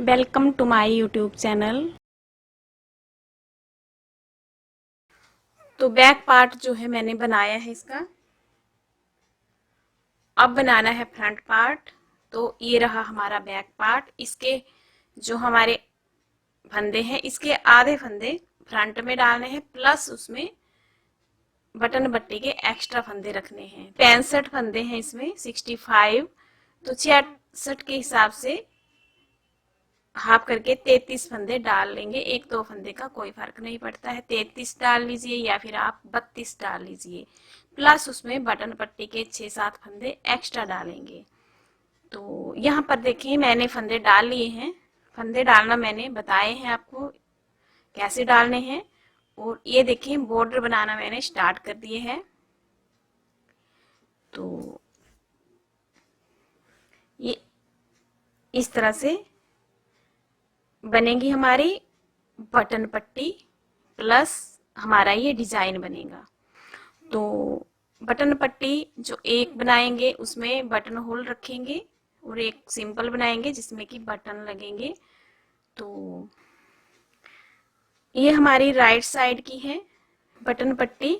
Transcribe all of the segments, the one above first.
Welcome to my YouTube channel. तो back part जो है मैंने बनाया है इसका। अब बनाना है फ्रंट पार्ट। तो ये रहा हमारा बैक पार्ट। इसके जो हमारे फंदे हैं, इसके आधे फंदे फ्रंट में डालने हैं, प्लस उसमें बटन पट्टी के एक्स्ट्रा फंदे रखने हैं। 65 फंदे हैं इसमें, 65। तो 66 के हिसाब से हाफ करके 33 फंदे डाल लेंगे। एक दो फंदे का कोई फर्क नहीं पड़ता है, 33 डाल लीजिए या फिर आप 32 डाल लीजिए, प्लस उसमें बटन पट्टी के 6-7 फंदे एक्स्ट्रा डालेंगे। तो यहाँ पर देखिए मैंने फंदे डाल लिए हैं। फंदे डालना मैंने बताए हैं आपको कैसे डालने हैं। और ये देखिए बॉर्डर बनाना मैंने स्टार्ट कर दिए है। तो ये इस तरह से बनेगी हमारी बटन पट्टी, प्लस हमारा ये डिजाइन बनेगा। तो बटन पट्टी जो एक बनाएंगे उसमें बटन होल रखेंगे और एक सिंपल बनाएंगे जिसमें कि बटन लगेंगे। तो ये हमारी राइट साइड की है बटन पट्टी।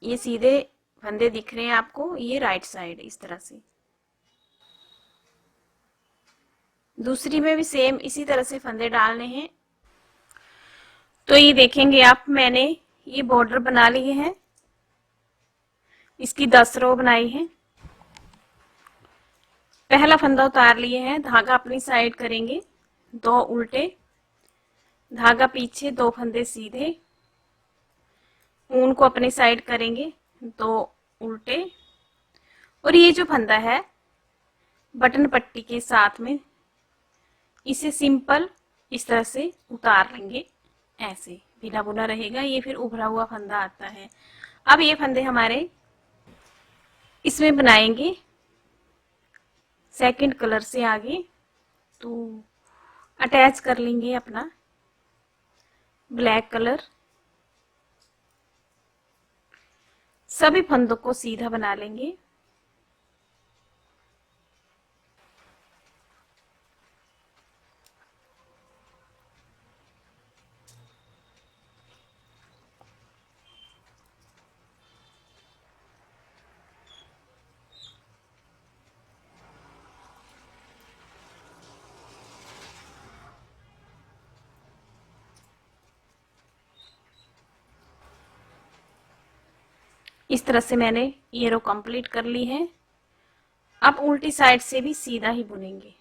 ये सीधे फंदे दिख रहे हैं आपको, ये राइट साइड इस तरह से। दूसरी में भी सेम इसी तरह से फंदे डालने हैं। तो ये देखेंगे आप, मैंने ये बॉर्डर बना लिए हैं, इसकी 10 रो बनाई है। पहला फंदा उतार लिए हैं, धागा अपनी साइड करेंगे, 2 उल्टे, धागा पीछे, 2 फंदे सीधे, ऊन को अपनी साइड करेंगे, 2 उल्टे। और ये जो फंदा है बटन पट्टी के साथ में, इसे सिंपल इस तरह से उतार लेंगे, ऐसे बिना बुना रहेगा। ये फिर उभरा हुआ फंदा आता है। अब ये फंदे हमारे इसमें बनाएंगे सेकंड कलर से आगे। तो अटैच कर लेंगे अपना ब्लैक कलर, सभी फंदों को सीधा बना लेंगे। इस तरह से मैंने ये रो कंप्लीट कर ली है। अब उल्टी साइड से भी सीधा ही बुनेंगे।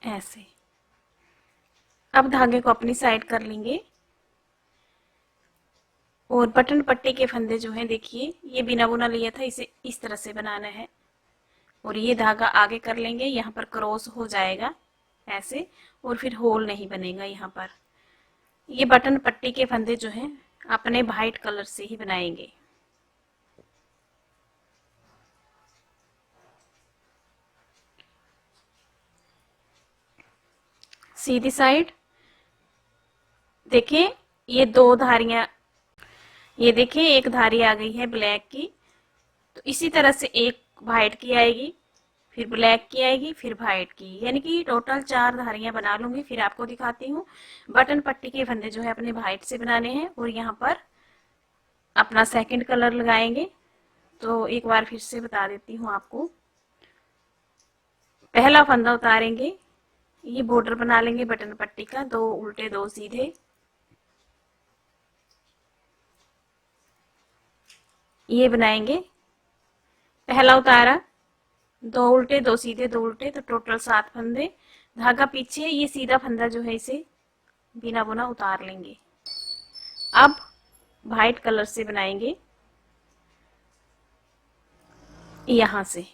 ऐसे अब धागे को अपनी साइड कर लेंगे और बटन पट्टी के फंदे जो हैं, देखिए ये बिना बुना लिया था, इसे इस तरह से बनाना है। और ये धागा आगे कर लेंगे, यहाँ पर क्रॉस हो जाएगा ऐसे, और फिर होल नहीं बनेगा यहाँ पर। ये बटन पट्टी के फंदे जो हैं अपने वाइट कलर से ही बनाएंगे। सीधी साइड देखिए, ये 2 धारियां, ये देखिए एक धारी आ गई है ब्लैक की। तो इसी तरह से एक वाइट की आएगी, फिर ब्लैक की आएगी, फिर वाइट की, यानी कि टोटल 4 धारियां बना लूंगी। फिर आपको दिखाती हूँ। बटन पट्टी के फंदे जो है अपने वाइट से बनाने हैं और यहाँ पर अपना सेकंड कलर लगाएंगे। तो एक बार फिर से बता देती हूँ आपको। पहला फंदा उतारेंगे, ये बॉर्डर बना लेंगे बटन पट्टी का, 2 उल्टे 2 सीधे, ये बनाएंगे। पहला उतारा, 2 उल्टे 2 सीधे 2 उल्टे, तो टोटल 7 फंदे। धागा पीछे, ये सीधा फंदा जो है इसे बिना बुना उतार लेंगे। अब वाइट कलर से बनाएंगे यहां से।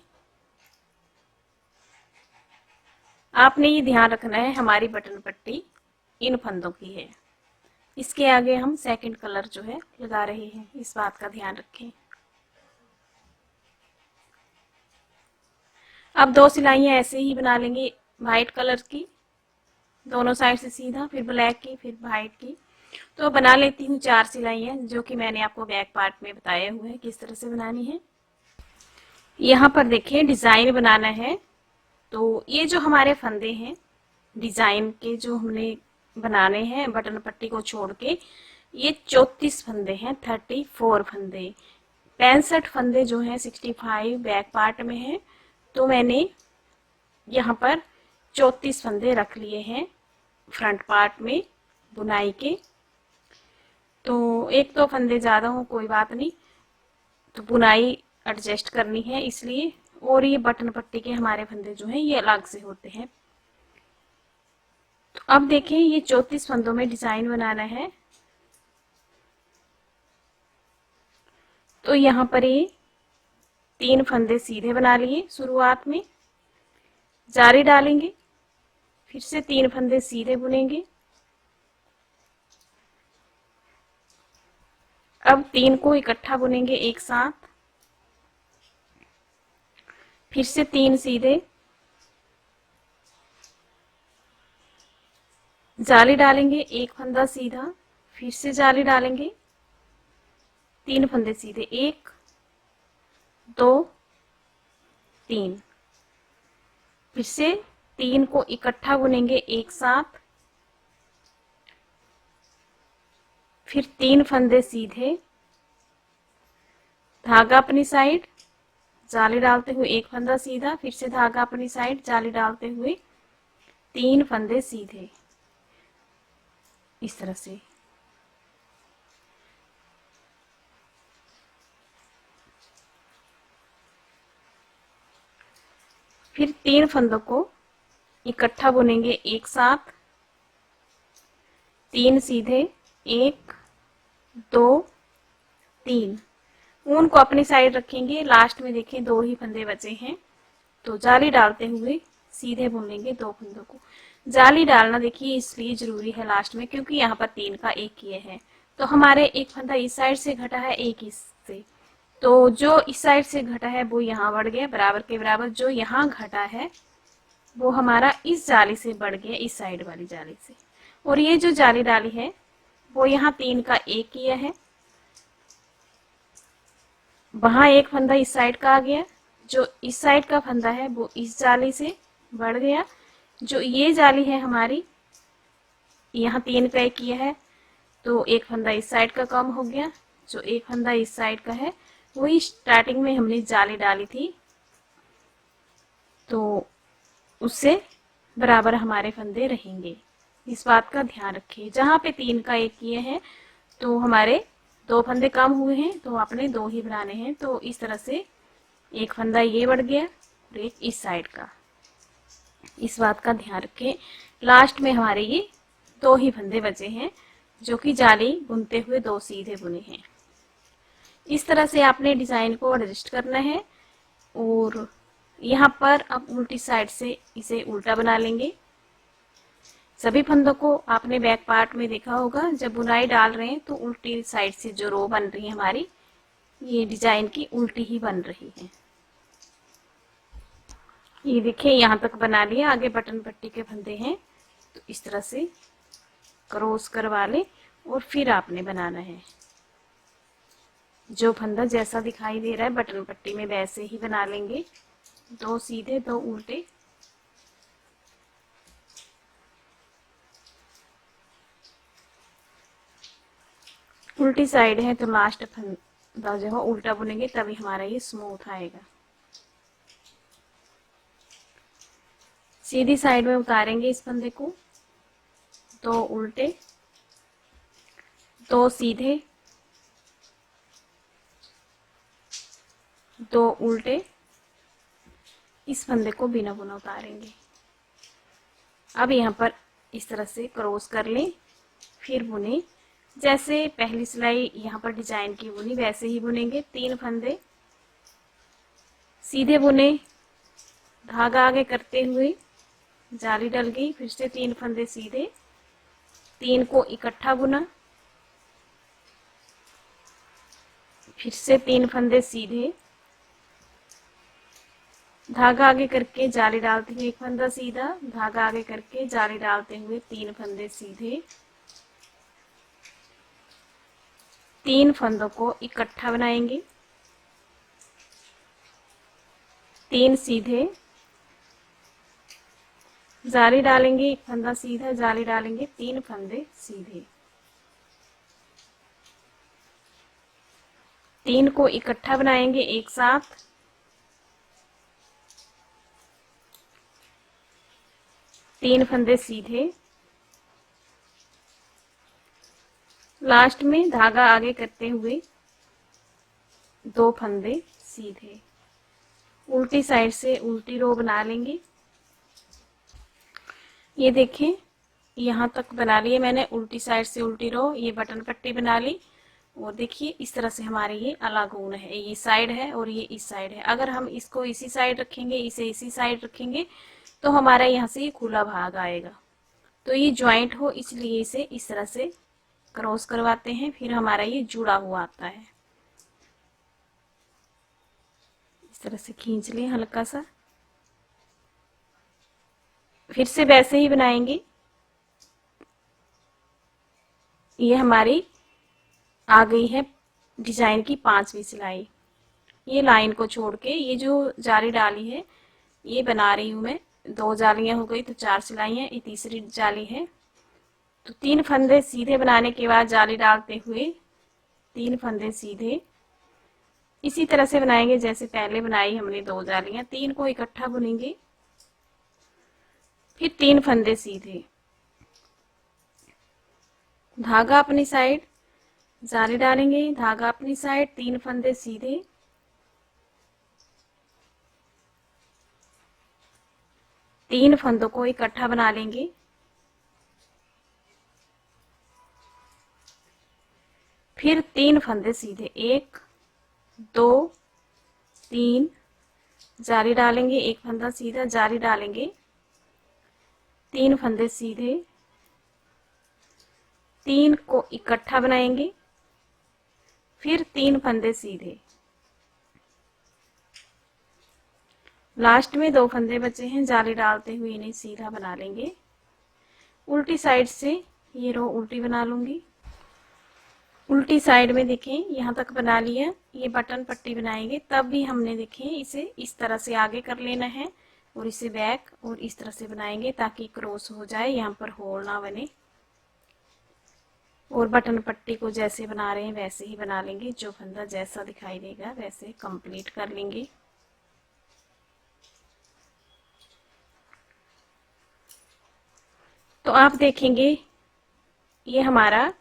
आपने ये ध्यान रखना है हमारी बटन पट्टी इन फंदों की है, इसके आगे हम सेकंड कलर जो है लगा रहे हैं, इस बात का ध्यान रखें। अब 2 सिलाइयां ऐसे ही बना लेंगे वाइट कलर की। दोनों साइड से सीधा, फिर ब्लैक की, फिर वाइट की। तो बना लेती हूँ 4 सिलाइयाँ, जो कि मैंने आपको बैक पार्ट में बताया हुआ है किस तरह से बनानी है। यहाँ पर देखिए डिजाइन बनाना है। तो ये जो हमारे फंदे हैं डिजाइन के, जो हमने बनाने हैं बटन पट्टी को छोड़ के, ये 34 फंदे हैं, 34 फंदे। 65 फंदे जो हैं 65 बैक पार्ट में हैं। तो मैंने यहाँ पर 34 फंदे रख लिए हैं फ्रंट पार्ट में बुनाई के। तो एक तो फंदे ज़्यादा हो कोई बात नहीं, तो बुनाई एडजस्ट करनी है इसलिए। और ये बटन पट्टी के हमारे फंदे जो हैं ये अलग से होते हैं। तो अब देखें ये 34 फंदों में डिजाइन बनाना है। तो यहाँ पर ये 3 फंदे सीधे बना लिए शुरुआत में, जारी डालेंगे, फिर से 3 फंदे सीधे बुनेंगे। अब 3 को इकट्ठा बुनेंगे एक साथ, फिर से 3 सीधे, जाली डालेंगे, एक फंदा सीधा, फिर से जाली डालेंगे, 3 फंदे सीधे, 1 2 3, फिर से 3 को इकट्ठा बुनेंगे एक साथ, फिर 3 फंदे सीधे, धागा अपनी साइड, जाली डालते हुए एक फंदा सीधा, फिर से धागा अपनी साइड, जाली डालते हुए 3 फंदे सीधे, इस तरह से। फिर 3 फंदों को इकट्ठा बुनेंगे एक साथ, 3 सीधे, 1 2 3, ऊन को अपनी साइड रखेंगे। लास्ट में देखें 2 ही फंदे बचे हैं, तो जाली डालते हुए सीधे बुन लेंगे 2 फंदों को। जाली डालना देखिए इसलिए जरूरी है लास्ट में, क्योंकि यहाँ पर 3 का 1 किए हैं। तो हमारे एक फंदा इस साइड से घटा है, एक इस से, तो जो इस साइड से घटा है वो यहाँ बढ़ गया बराबर के बराबर, जो यहाँ घटा है वो हमारा इस जाली से बढ़ गया, इस साइड वाली जाली से। और ये जो जाली डाली है वो यहाँ 3 का 1 किया है, वहां एक फंदा इस साइड का आ गया, जो इस साइड का फंदा है वो इस जाली से बढ़ गया। जो ये जाली है हमारी, यहाँ 3 का 1 किया है, तो एक फंदा इस साइड का कम हो गया, जो एक फंदा इस साइड का है वही स्टार्टिंग में हमने जाली डाली थी, तो उससे बराबर हमारे फंदे रहेंगे। इस बात का ध्यान रखिए। जहाँ पे 3 का 1 किए हैं तो हमारे 2 फंदे कम हुए हैं, तो आपने 2 ही बनाने हैं। तो इस तरह से एक फंदा ये बढ़ गया और एक इस साइड का, इस बात का ध्यान रखें। लास्ट में हमारे ये 2 ही फंदे बचे हैं, जो कि जाली बुनते हुए 2 सीधे बुने हैं। इस तरह से आपने डिजाइन को एडजस्ट करना है। और यहाँ पर आप उल्टी साइड से इसे उल्टा बना लेंगे। सभी फंदों को आपने बैक पार्ट में देखा होगा, जब बुनाई डाल रहे हैं तो उल्टी साइड से जो रो बन रही है हमारी, ये डिजाइन की उल्टी ही बन रही है। ये देखिए यहाँ तक बना लिया, आगे बटन पट्टी के फंदे हैं, तो इस तरह से क्रॉस करवा ले और फिर आपने बनाना है। जो फंदा जैसा दिखाई दे रहा है बटन पट्टी में वैसे ही बना लेंगे, 2 सीधे 2 उल्टे। उल्टी साइड है तो लास्ट फंदा जो है उल्टा बुनेंगे, तभी हमारा ये स्मूथ आएगा। सीधी साइड में उतारेंगे इस फंदे को, 2 उल्टे 2 सीधे 2 उल्टे, इस फंदे को बिना बुना उतारेंगे। अब यहाँ पर इस तरह से क्रॉस कर लें, फिर बुने। जैसे पहली सिलाई यहाँ पर डिजाइन की बुनी वैसे ही बुनेंगे। 3 फंदे सीधे बुने, धागा आगे करते हुए जाली डल गई, फिर से 3 फंदे सीधे, 3 को इकट्ठा बुना, फिर से 3 फंदे सीधे, धागा आगे करके जाली डालते हुए एक फंदा सीधा, धागा आगे करके जाली डालते हुए 3 फंदे सीधे, 3 फंदों को इकट्ठा बनाएंगे, 3 सीधे, जाली डालेंगे, एक फंदा सीधा, जाली डालेंगे, 3 फंदे सीधे, 3 को इकट्ठा बनाएंगे एक साथ, 3 फंदे सीधे, लास्ट में धागा आगे करते हुए 2 फंदे सीधे, उल्टी साइड से उल्टी रो बना लेंगे। ये देखें, यहाँ तक बना लिए मैंने उल्टी साइड से उल्टी रो, ये बटन पट्टी बना ली। और देखिए इस तरह से हमारे ये अलग ऊन है, ये साइड है और ये इस साइड है। अगर हम इसको इसी साइड रखेंगे, इसे इसी साइड रखेंगे, तो हमारा यहाँ से ये खुला भाग आएगा। तो ये ज्वाइंट हो इसलिए इसे इस तरह से क्रॉस करवाते हैं, फिर हमारा ये जुड़ा हुआ आता है। इस तरह से खींच लें हल्का सा, फिर से वैसे ही बनाएंगे। ये हमारी आ गई है डिजाइन की 5वीं सिलाई। ये लाइन को छोड़ के ये जो जाली डाली है ये बना रही हूं मैं, 2 जालियां हो गई तो 4 सिलाइयां, ये तीसरी जाली है। तो 3 फंदे सीधे बनाने के बाद जाली डालते हुए 3 फंदे सीधे, इसी तरह से बनाएंगे जैसे पहले बनाई हमने 2 जालियां। 3 को इकट्ठा बुनेंगे, फिर 3 फंदे सीधे, धागा अपनी साइड, जाली डालेंगे, धागा अपनी साइड, 3 फंदे सीधे, 3 फंदों को इकट्ठा बना लेंगे, फिर 3 फंदे सीधे, 1 2 3, जाली डालेंगे, एक फंदा सीधा, जाली डालेंगे, 3 फंदे सीधे, 3 को इकट्ठा बनाएंगे, फिर 3 फंदे सीधे, लास्ट में 2 फंदे बचे हैं, जाली डालते हुए इन्हें सीधा बना लेंगे। उल्टी साइड से ये रो उल्टी बना लूंगी। उल्टी साइड में देखें यहाँ तक बना लिया। ये बटन पट्टी बनाएंगे तब भी हमने देखें इसे इस तरह से आगे कर लेना है और इसे बैक और इस तरह से बनाएंगे ताकि क्रॉस हो जाए, यहाँ पर होल ना बने। और बटन पट्टी को जैसे बना रहे हैं वैसे ही बना लेंगे, जो फंदा जैसा दिखाई देगा वैसे कंप्लीट कर लेंगे। तो आप देखेंगे ये हमारा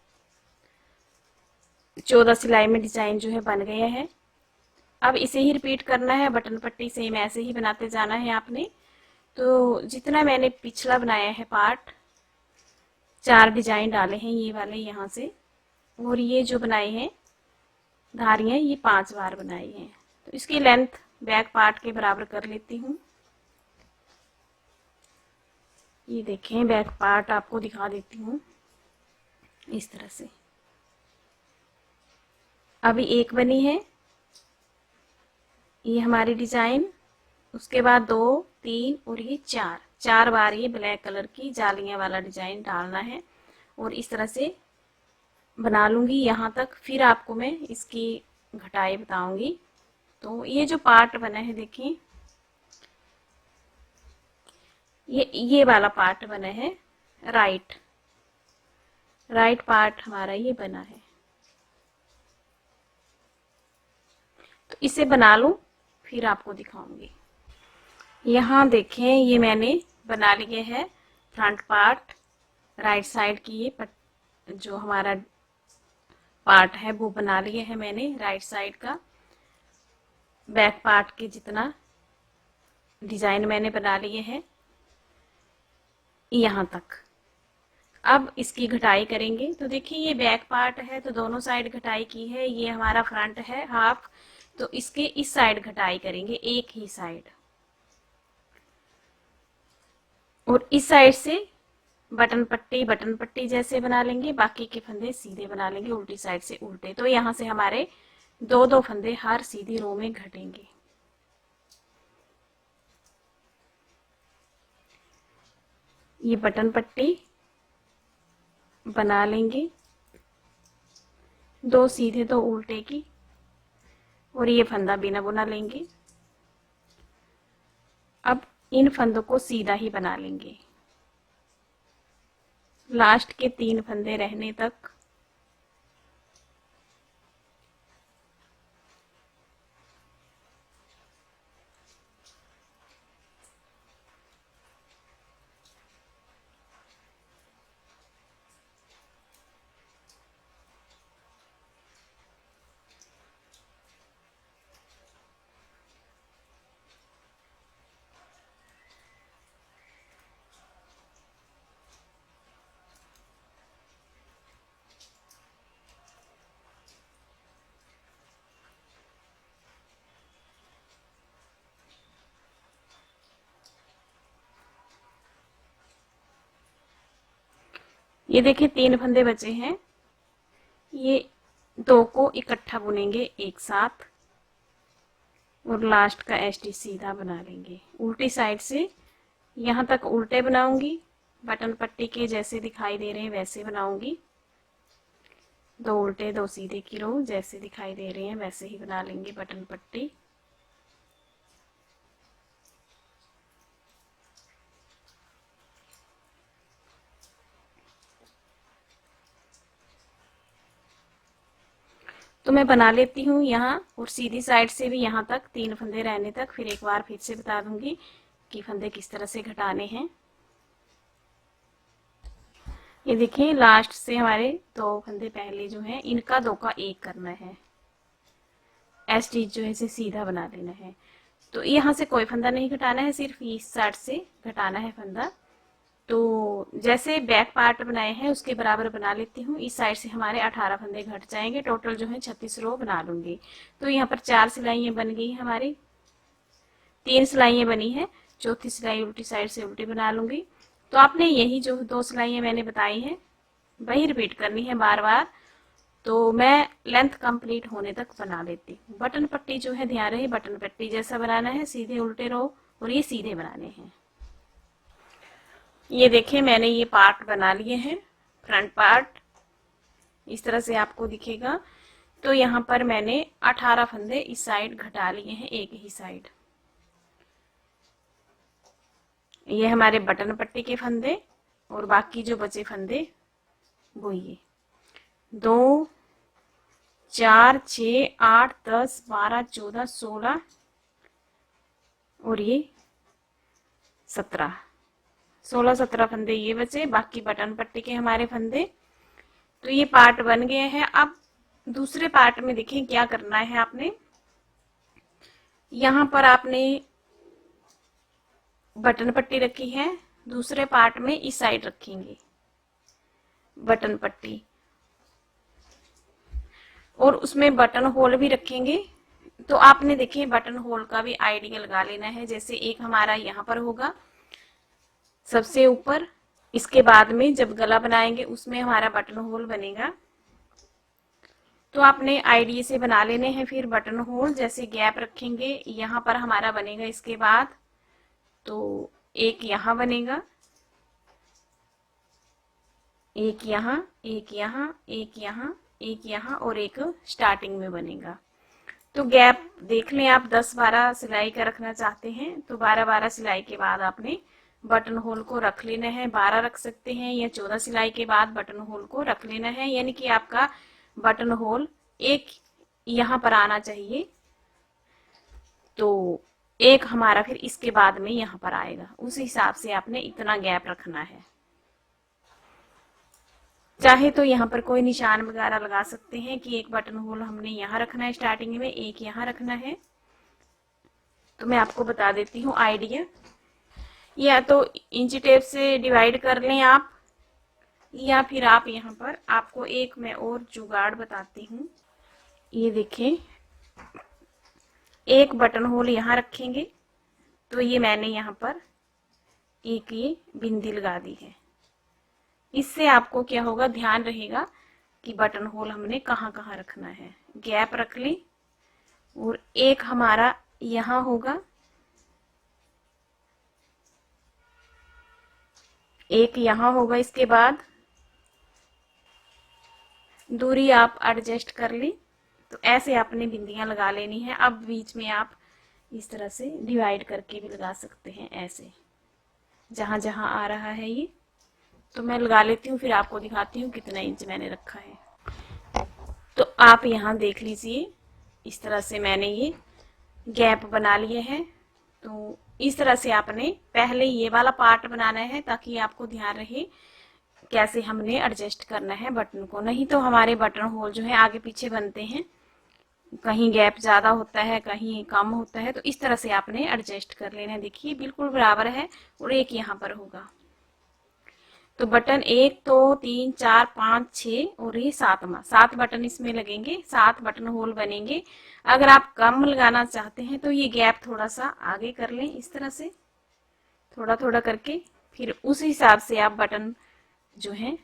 14 सिलाई में डिजाइन जो है बन गया है। अब इसे ही रिपीट करना है, बटन पट्टी सेम ऐसे ही बनाते जाना है आपने। तो जितना मैंने पिछला बनाया है पार्ट, 4 डिजाइन डाले हैं ये वाले यहाँ से, और ये जो बनाए हैं धारियां ये 5 बार बनाई हैं। तो इसकी लेंथ बैक पार्ट के बराबर कर लेती हूँ। ये देखें बैक पार्ट आपको दिखा देती हूँ इस तरह से। अभी एक बनी है ये हमारी डिजाइन, उसके बाद 2 3 और ये 4 बार ये ब्लैक कलर की जालियां वाला डिजाइन डालना है और इस तरह से बना लूंगी यहाँ तक। फिर आपको मैं इसकी घटाई बताऊंगी। तो ये जो पार्ट बना है देखिए, ये वाला पार्ट बना है, राइट पार्ट हमारा ये बना है। तो इसे बना लूं फिर आपको दिखाऊंगी। यहाँ देखें ये मैंने बना लिए है फ्रंट पार्ट, राइट साइड की ये जो हमारा पार्ट है वो बना लिए है मैंने राइट साइड का। बैक पार्ट के जितना डिजाइन मैंने बना लिए है यहाँ तक। अब इसकी घटाई करेंगे। तो देखिए ये बैक पार्ट है तो दोनों साइड घटाई की है, ये हमारा फ्रंट है हाफ, तो इसके इस साइड घटाई करेंगे, एक ही साइड। और इस साइड से बटन पट्टी जैसे बना लेंगे, बाकी के फंदे सीधे बना लेंगे उल्टी साइड से उल्टे। तो यहाँ से हमारे 2 फंदे हर सीधी रो में घटेंगे। ये बटन पट्टी बना लेंगे, 2 सीधे 2 उल्टे की, और ये फंदा बिना बुना लेंगे। अब इन फंदों को सीधा ही बना लेंगे, लास्ट के 3 फंदे रहने तक। ये देखिए 3 फंदे बचे हैं, ये 2 को इकट्ठा बुनेंगे एक साथ और लास्ट का एस्टी सीधा बना लेंगे। उल्टी साइड से यहाँ तक उल्टे बनाऊंगी, बटन पट्टी के जैसे दिखाई दे रहे हैं वैसे बनाऊंगी। 2 उल्टे 2 सीधे की रो जैसे दिखाई दे रहे हैं वैसे ही बना लेंगे बटन पट्टी। तो मैं बना लेती हूँ यहाँ, और सीधी साइड से भी यहाँ तक 3 फंदे रहने तक। फिर एक बार फिर से बता दूंगी कि फंदे किस तरह से घटाने हैं। ये देखिए लास्ट से हमारे 2 फंदे पहले जो हैं, इनका 2 का 1 करना है, स्टिच जो है इसे सीधा बना लेना है। तो यहाँ से कोई फंदा नहीं घटाना है, सिर्फ इस साइड से घटाना है फंदा। तो जैसे बैक पार्ट बनाए हैं उसके बराबर बना लेती हूँ। इस साइड से हमारे 18 फंदे घट जाएंगे, टोटल जो है 36 रो बना लूंगी। तो यहाँ पर 4 सिलाइयाँ बन गई हमारी, 3 सिलाइयाँ बनी है, चौथी सिलाई उल्टी साइड से उल्टी बना लूंगी। तो आपने यही जो 2 सिलाइयाँ मैंने बताई हैं वही रिपीट करनी है बार बार। तो मैं लेंथ कंप्लीट होने तक बना लेती हूँ। बटन पट्टी जो है ध्यान रहे बटन पट्टी जैसा बनाना है, सीधे उल्टे रो और ये सीधे बनाने हैं। ये देखिए मैंने ये पार्ट बना लिए हैं, फ्रंट पार्ट इस तरह से आपको दिखेगा। तो यहाँ पर मैंने 18 फंदे इस साइड घटा लिए हैं, एक ही साइड। ये हमारे बटन पट्टी के फंदे, और बाकी जो बचे फंदे वो ये 2 4 6 8 10 12 14 16 और ये 16-17 फंदे ये बचे, बाकी बटन पट्टी के हमारे फंदे। तो ये पार्ट बन गए हैं। अब दूसरे पार्ट में देखें क्या करना है आपने। यहाँ पर आपने बटन पट्टी रखी है, दूसरे पार्ट में इस साइड रखेंगे बटन पट्टी, और उसमें बटन होल भी रखेंगे। तो आपने देखिए बटन होल का भी आइडिया लगा लेना है। जैसे एक हमारा यहाँ पर होगा सबसे ऊपर, इसके बाद में जब गला बनाएंगे उसमें हमारा बटन होल बनेगा। तो आपने आइडिया से बना लेने हैं फिर बटन होल। जैसे गैप रखेंगे यहाँ पर हमारा बनेगा, इसके बाद तो एक यहाँ बनेगा, एक यहाँ, एक यहाँ, एक यहाँ, एक यहाँ और एक स्टार्टिंग में बनेगा। तो गैप देख लें आप, 10-12 सिलाई का रखना चाहते हैं तो 12-12 सिलाई के बाद आपने बटन होल को रख लेना है। 12 रख सकते हैं या 14 सिलाई के बाद बटन होल को रख लेना है, यानी कि आपका बटन होल एक यहाँ पर आना चाहिए। तो एक हमारा फिर इसके बाद में यहाँ पर आएगा, उस हिसाब से आपने इतना गैप रखना है। चाहे तो यहाँ पर कोई निशान वगैरह लगा सकते हैं कि एक बटन होल हमने यहाँ रखना है स्टार्टिंग में, एक यहाँ रखना है। तो मैं आपको बता देती हूँ आइडिया। या तो इंची टेप से डिवाइड कर लें आप, या फिर आप यहाँ पर, आपको एक मैं और जुगाड़ बताती हूँ। ये देखें एक बटन होल यहाँ रखेंगे, तो ये मैंने यहाँ पर एक ये बिंदी लगा दी है। इससे आपको क्या होगा, ध्यान रहेगा कि बटन होल हमने कहाँ कहाँ रखना है। गैप रख लें, और एक हमारा यहाँ होगा एक यहाँ होगा, इसके बाद दूरी आप एडजस्ट कर ली। तो ऐसे आपने बिंदियां लगा लेनी है। अब बीच में आप इस तरह से डिवाइड करके भी लगा सकते हैं, ऐसे जहां जहां आ रहा है ये। तो मैं लगा लेती हूँ, फिर आपको दिखाती हूँ कितना इंच मैंने रखा है। तो आप यहाँ देख लीजिए, इस तरह से मैंने ये गैप बना लिए हैं। तो इस तरह से आपने पहले ये वाला पार्ट बनाना है, ताकि आपको ध्यान रहे कैसे हमने एडजस्ट करना है बटन को। नहीं तो हमारे बटन होल जो है आगे पीछे बनते हैं, कहीं गैप ज्यादा होता है कहीं कम होता है। तो इस तरह से आपने एडजस्ट कर लेना है। देखिए बिल्कुल बराबर है, और एक यहाँ पर होगा। तो बटन 1 2 3 4 5 6 और ये 7वां, 7 बटन इसमें लगेंगे, 7 बटन होल बनेंगे। अगर आप कम लगाना चाहते हैं तो ये गैप थोड़ा सा आगे कर लें, इस तरह से थोड़ा थोड़ा करके। फिर उस हिसाब से आप बटन जो है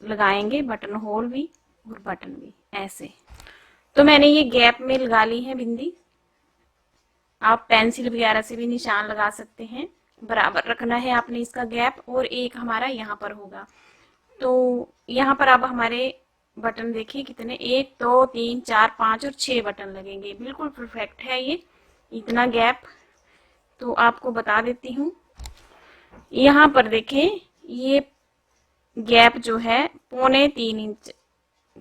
लगाएंगे, बटन होल भी और बटन भी, ऐसे। तो मैंने ये गैप में लगा ली है बिंदी। आप पेंसिल वगैरह से भी निशान लगा सकते हैं। बराबर रखना है आपने इसका गैप, और एक हमारा यहाँ पर होगा। तो यहाँ पर अब हमारे बटन देखिए कितने, 1 2 3 4 5 और 6 बटन लगेंगे। बिल्कुल परफेक्ट है ये, इतना गैप। तो आपको बता देती हूँ, यहाँ पर देखें ये गैप जो है 2.25 इंच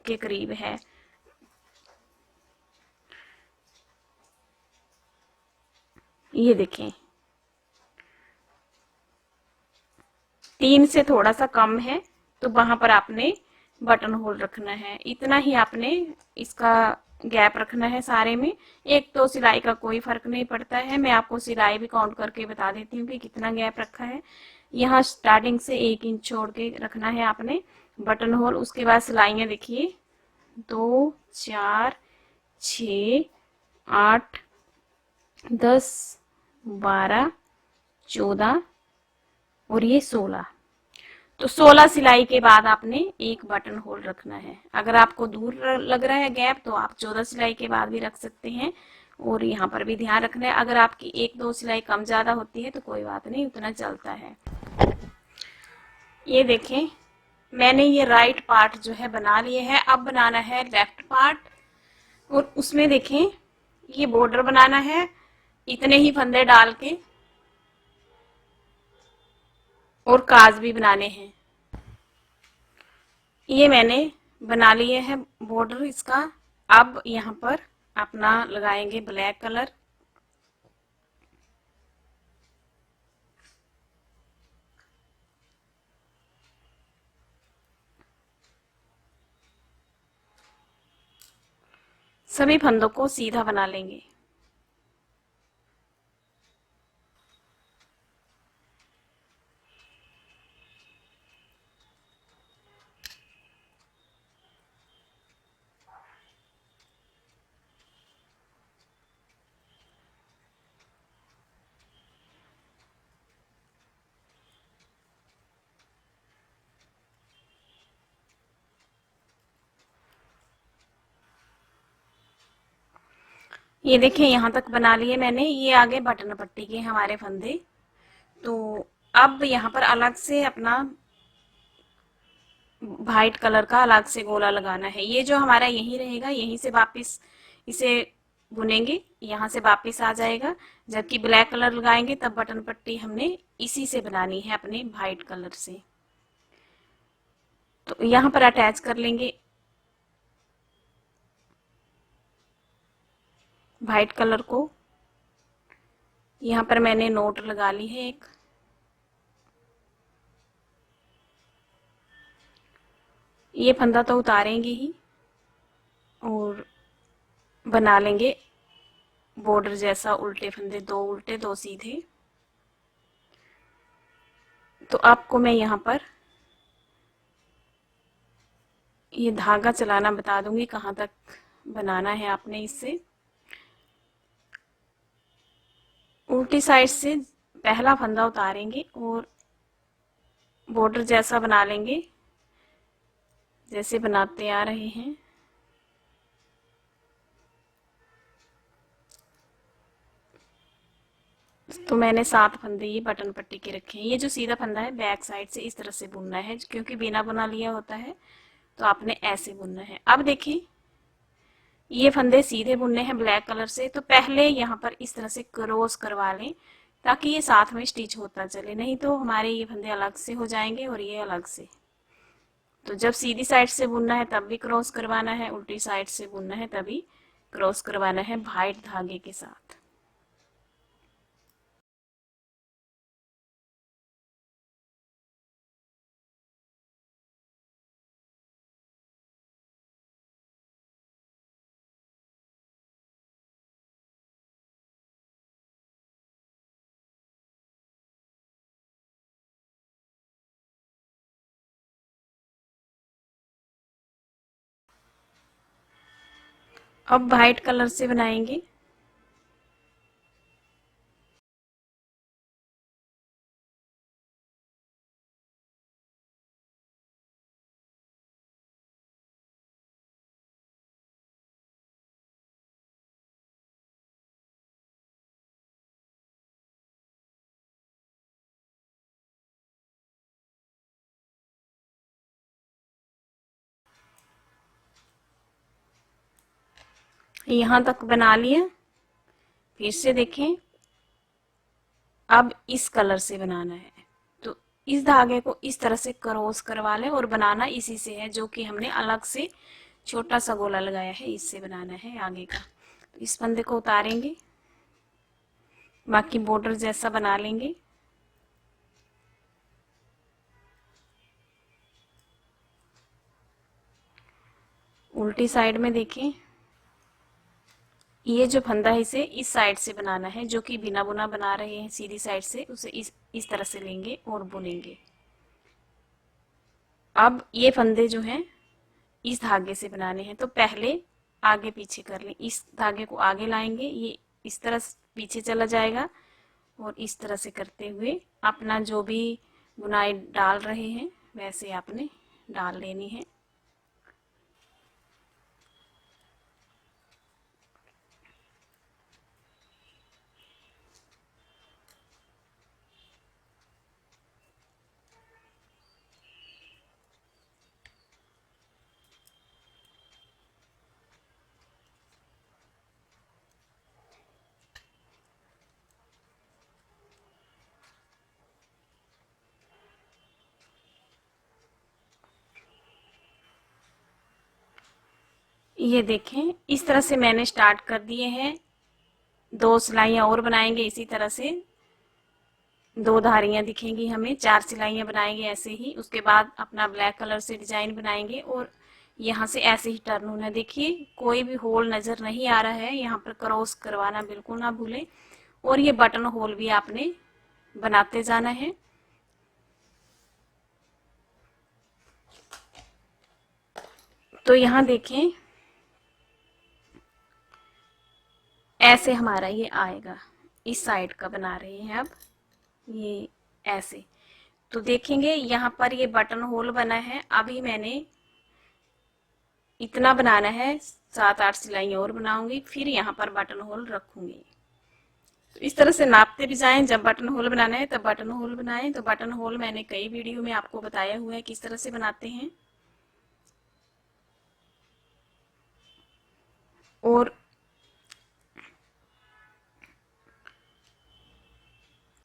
के करीब है। ये देखें 3 से थोड़ा सा कम है, तो वहां पर आपने बटन होल रखना है। इतना ही आपने इसका गैप रखना है सारे में। एक तो सिलाई का कोई फर्क नहीं पड़ता है, मैं आपको सिलाई भी काउंट करके बता देती हूँ कि कितना गैप रखा है। यहाँ स्टार्टिंग से 1 इंच छोड़ के रखना है आपने बटन होल। उसके बाद सिलाइयाँ देखिए 2 4 6 8 10 12 14 और ये 16। तो 16 सिलाई के बाद आपने एक बटन होल रखना है। अगर आपको दूर लग रहा है गैप तो आप 14 सिलाई के बाद भी रख सकते हैं। और यहाँ पर भी ध्यान रखना है, अगर आपकी 1 2 सिलाई कम ज्यादा होती है तो कोई बात नहीं, उतना चलता है। ये देखें मैंने ये राइट पार्ट जो है बना लिए है। अब बनाना है लेफ्ट पार्ट, और उसमें देखें ये बॉर्डर बनाना है इतने ही फंदे डाल के, और काज भी बनाने हैं। ये मैंने बना लिए है बॉर्डर इसका। अब यहाँ पर अपना लगाएंगे ब्लैक कलर। सभी फंदों को सीधा बना लेंगे। ये देखिए यहाँ तक बना लिए मैंने। ये आगे बटन पट्टी के हमारे फंदे। तो अब यहाँ पर अलग से अपना वाइट कलर का अलग से गोला लगाना है। ये जो हमारा यहीं रहेगा, यहीं से वापस इसे बुनेंगे, यहाँ से वापस आ जाएगा। जबकि ब्लैक कलर लगाएंगे तब बटन पट्टी हमने इसी से बनानी है, अपने वाइट कलर से। तो यहाँ पर अटैच कर लेंगे वाइट कलर को। यहाँ पर मैंने नोट लगा ली है एक। ये फंदा तो उतारेंगे ही, और बना लेंगे बॉर्डर जैसा उल्टे फंदे, 2 उल्टे 2 सीधे। तो आपको मैं यहाँ पर ये धागा चलाना बता दूंगी, कहाँ तक बनाना है आपने इससे। उल्टी साइड से पहला फंदा उतारेंगे और बॉर्डर जैसा बना लेंगे, जैसे बनाते आ रहे हैं। तो मैंने 7 फंदे ये बटन पट्टी के रखे हैं। ये जो सीधा फंदा है बैक साइड से इस तरह से बुनना है, क्योंकि बिना बुना लिया होता है तो आपने ऐसे बुनना है। अब देखिए ये फंदे सीधे बुनने हैं ब्लैक कलर से, तो पहले यहाँ पर इस तरह से क्रॉस करवा लें ताकि ये साथ में स्टिच होता चले, नहीं तो हमारे ये फंदे अलग से हो जाएंगे और ये अलग से। तो जब सीधी साइड से बुनना है तब भी क्रॉस करवाना है, उल्टी साइड से बुनना है तभी क्रॉस करवाना है वाइट धागे के साथ। अब वाइट कलर से बनाएंगे। यहाँ तक बना लिया, फिर से देखें अब इस कलर से बनाना है। तो इस धागे को इस तरह से क्रॉस करवा लें और बनाना इसी से है, जो कि हमने अलग से छोटा सा गोला लगाया है, इससे बनाना है आगे का। तो इस फंदे को उतारेंगे, बाकी बॉर्डर जैसा बना लेंगे। उल्टी साइड में देखें ये जो फंदा है इसे इस साइड से बनाना है, जो कि बिना बुना बना रहे हैं सीधी साइड से, उसे इस तरह से लेंगे और बुनेंगे। अब ये फंदे जो हैं इस धागे से बनाने हैं, तो पहले आगे पीछे कर लें। इस धागे को आगे लाएंगे, ये इस तरह पीछे चला जाएगा और इस तरह से करते हुए अपना जो भी बुनाई डाल रहे हैं वैसे आपने डाल लेनी है। ये देखें इस तरह से मैंने स्टार्ट कर दिए हैं। 2 सिलाइयाँ और बनाएंगे इसी तरह से, 2 धारियां दिखेंगी हमें, 4 सिलाइयां बनाएंगे ऐसे ही। उसके बाद अपना ब्लैक कलर से डिजाइन बनाएंगे और यहाँ से ऐसे ही टर्न होना। देखिए कोई भी होल नजर नहीं आ रहा है, यहाँ पर क्रॉस करवाना बिल्कुल ना भूलें। और ये बटन होल भी आपने बनाते जाना है। तो यहाँ देखें ऐसे हमारा ये आएगा, इस साइड का बना रहे हैं अब ये ऐसे। तो देखेंगे यहाँ पर ये बटन होल बना है, अभी मैंने इतना बनाना है, 7-8 सिलाइयाँ और बनाऊंगी, फिर यहाँ पर बटन होल रखूंगी। तो इस तरह से नापते भी जाएं, जब बटन होल बनाना है तब बटन होल बनाएं। तो बटन होल मैंने कई वीडियो में आपको बताया हुआ है किस तरह से बनाते हैं। और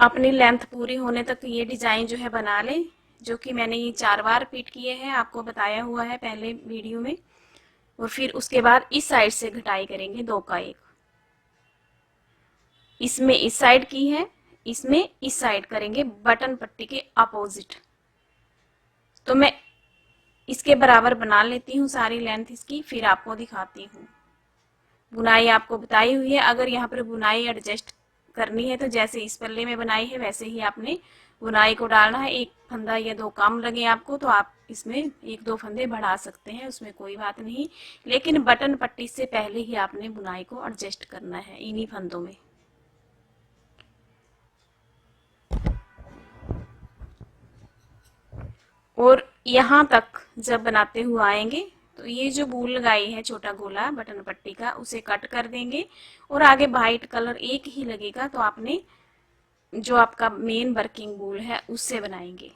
अपनी लेंथ पूरी होने तक ये डिजाइन जो है बना लें, जो कि मैंने ये 4 बार रिपीट किए हैं, आपको बताया हुआ है पहले वीडियो में। और फिर उसके बाद इस साइड से घटाई करेंगे 2 का 1, इसमें इस साइड की है, इसमें इस साइड करेंगे बटन पट्टी के अपोजिट। तो मैं इसके बराबर बना लेती हूँ सारी लेंथ इसकी, फिर आपको दिखाती हूँ। बुनाई आपको बताई हुई है, अगर यहाँ पर बुनाई एडजस्ट करनी है तो जैसे इस पल्ले में बनाई है वैसे ही आपने बुनाई को डालना है। 1 फंदा या 2 कम लगे आपको तो आप इसमें 1-2 फंदे बढ़ा सकते हैं, उसमें कोई बात नहीं। लेकिन बटन पट्टी से पहले ही आपने बुनाई को एडजस्ट करना है इन्हीं फंदों में। और यहाँ तक जब बनाते हुए आएंगे तो ये जो बूल लगाई है छोटा गोला बटन पट्टी का, उसे कट कर देंगे और आगे वाइट कलर एक ही लगेगा, तो आपने जो आपका मेन वर्किंग वूल है उससे बनाएंगे।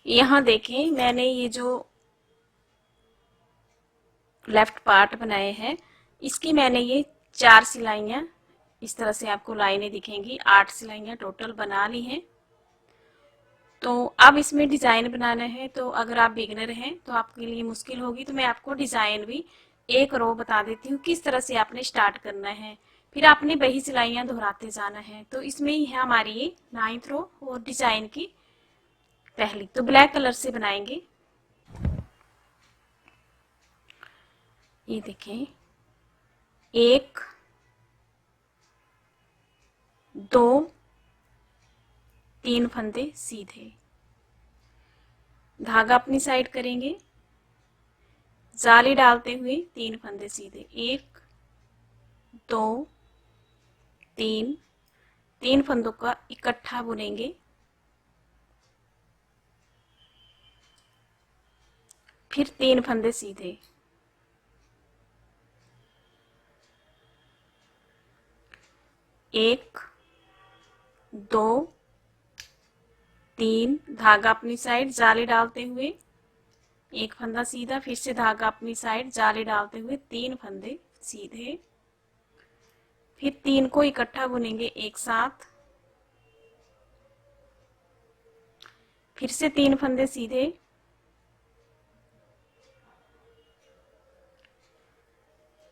यहाँ देखें मैंने ये जो लेफ्ट पार्ट बनाए हैं इसकी मैंने ये 4 सिलाइयाँ, इस तरह से आपको लाइनें दिखेंगी, 8 सिलाइयाँ टोटल बना ली हैं। तो अब इसमें डिज़ाइन बनाना है, तो अगर आप बिगनर हैं तो आपके लिए मुश्किल होगी, तो मैं आपको डिज़ाइन भी एक रो बता देती हूँ किस तरह से आपने स्टार्ट करना है। फिर आपने वही सिलाइयाँ दोहराते जाना है। तो इसमें ही है हमारी ये 9th रो और डिज़ाइन की पहली। तो ब्लैक कलर से बनाएंगे। ये देखें, 1 2 3 फंदे सीधे, धागा अपनी साइड करेंगे, जाली डालते हुए 3 फंदे सीधे, 1 2 3, 3 फंदों का इकट्ठा बुनेंगे, फिर 3 फंदे सीधे, 1 2 3, धागा अपनी साइड, जाली डालते हुए 1 फंदा सीधा, फिर से धागा अपनी साइड, जाली डालते हुए 3 फंदे सीधे, फिर 3 को इकट्ठा बुनेंगे एक साथ, फिर से 3 फंदे सीधे,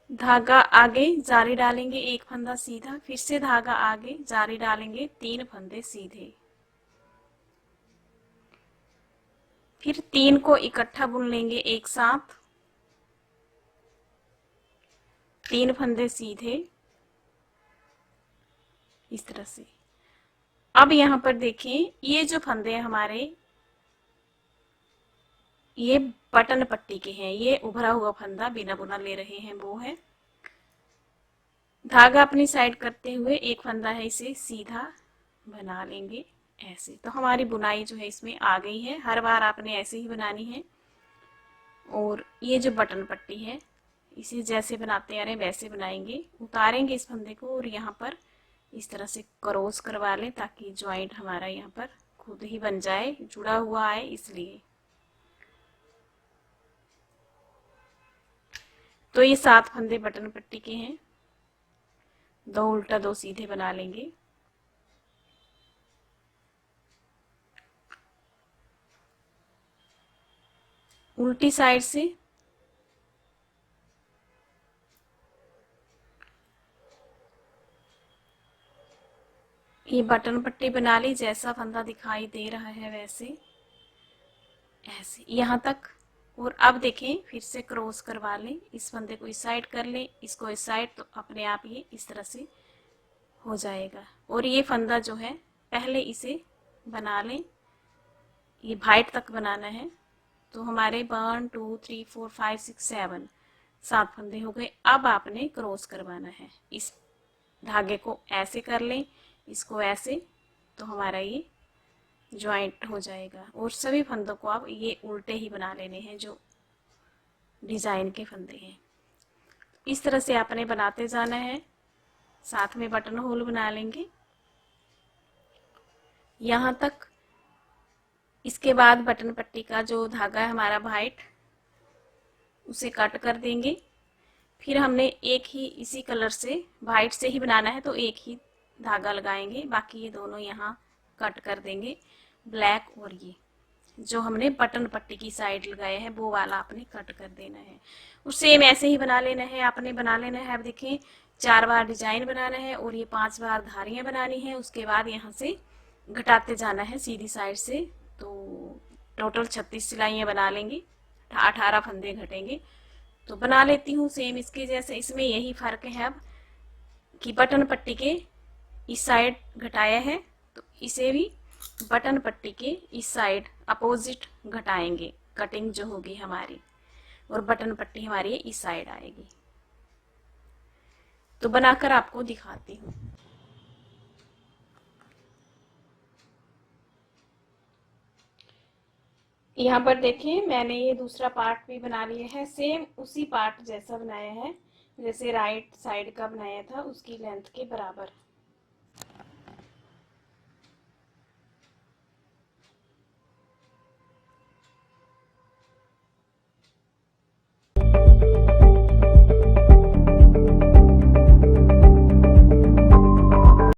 धागा आगे, जाली डालेंगे 1 फंदा सीधा, फिर से धागा आगे, जाली डालेंगे 3 फंदे सीधे, फिर 3 को इकट्ठा बुन लेंगे एक साथ, 3 फंदे सीधे, इस तरह से। अब यहाँ पर देखें, ये जो फंदे हैं हमारे, ये बटन पट्टी के हैं। ये उभरा हुआ फंदा बिना बुना ले रहे हैं वो है। धागा अपनी साइड करते हुए 1 फंदा है इसे सीधा बना लेंगे ऐसे। तो हमारी बुनाई जो है इसमें आ गई है। हर बार आपने ऐसे ही बनानी है। और ये जो बटन पट्टी है इसे जैसे बनाते आ रहे वैसे बनाएंगे। उतारेंगे इस फंदे को और यहाँ पर इस तरह से क्रॉस करवा लें ताकि ज्वाइंट हमारा यहाँ पर खुद ही बन जाए, जुड़ा हुआ है इसलिए। तो ये 7 फंदे बटन पट्टी के हैं। 2 उल्टा 2 सीधे बना लेंगे। उल्टी साइड से ये बटन पट्टी बना ली, जैसा फंदा दिखाई दे रहा है वैसे ऐसे यहाँ तक। और अब देखें, फिर से क्रॉस करवा लें, इस फंदे को इस साइड कर लें, इसको इस साइड, तो अपने आप ये इस तरह से हो जाएगा। और ये फंदा जो है पहले इसे बना लें, ये वाइट तक बनाना है। तो हमारे 1 2 3 4 5 6 7 7 फंदे हो गए। अब आपने क्रॉस करवाना है, इस धागे को ऐसे कर लें, इसको ऐसे, तो हमारा ये ज्वाइंट हो जाएगा। और सभी फंदों को आप ये उल्टे ही बना लेने हैं जो डिजाइन के फंदे हैं। इस तरह से आपने बनाते जाना है। साथ में बटन होल बना लेंगे यहाँ तक। इसके बाद बटन पट्टी का जो धागा है हमारा वाइट, उसे कट कर देंगे। फिर हमने एक ही इसी कलर से वाइट से ही बनाना है, तो एक ही धागा लगाएंगे, बाकी ये दोनों यहाँ कट कर देंगे, ब्लैक। और ये जो हमने बटन पट्टी की साइड लगाया है वो वाला आपने कट कर देना है। और सेम ऐसे ही बना लेना है, आपने बना लेना है। अब देखें, 4 बार डिजाइन बनाना है और ये 5 बार धारियां बनानी है। उसके बाद यहाँ से घटाते जाना है सीधी साइड से। तो टोटल 36 सिलाइयाँ बना लेंगे, 18 फंदे घटेंगे। तो बना लेती हूँ सेम इसके जैसे। इसमें यही फर्क है अब कि बटन पट्टी के इस साइड घटाया है, तो इसे भी बटन पट्टी के इस साइड अपोजिट घटाएंगे, कटिंग जो होगी हमारी। और बटन पट्टी हमारी इस साइड आएगी। तो बनाकर आपको दिखाती हूँ। यहाँ पर देखें, मैंने ये दूसरा पार्ट भी बना लिया है, सेम उसी पार्ट जैसा बनाया है। जैसे राइट साइड का बनाया था उसकी लेंथ के बराबर।